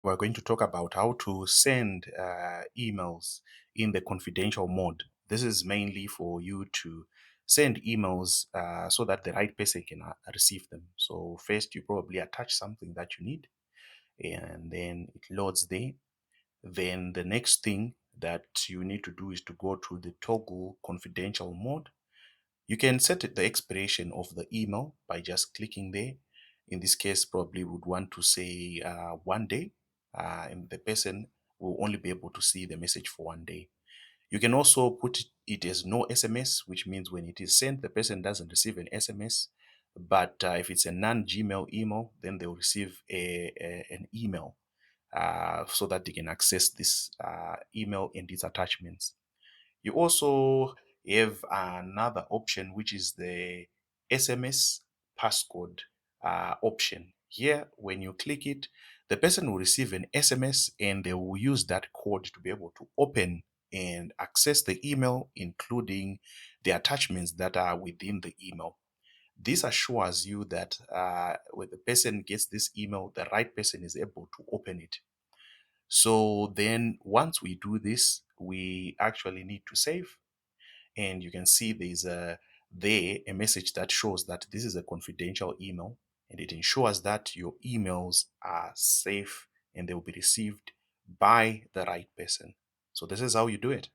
we're going to talk about how to send emails in the confidential mode. This is mainly for you to send emails so that the right person can receive them. So first, you probably attach something that you need, and then it loads there. Then the next thing that you need to do is to go to the toggle confidential mode. You can set the expiration of the email by just clicking there. In this case, probably would want to say 1 day, and the person will only be able to see the message for 1 day. You can also put it as no SMS, which means when it is sent, the person doesn't receive an SMS. But if it's a non-Gmail email, then they'll receive an email so that they can access this email and its attachments. You also have another option, which is the SMS passcode option. Here, when you click it, the person will receive an SMS and they will use that code to be able to open and access the email, including the attachments that are within the email. This assures you that when the person gets this email, the right person is able to open it. So then once we do this, we actually need to save, and you can see there's a message that shows that this is a confidential email, and it ensures that your emails are safe and they will be received by the right person. So this is how you do it.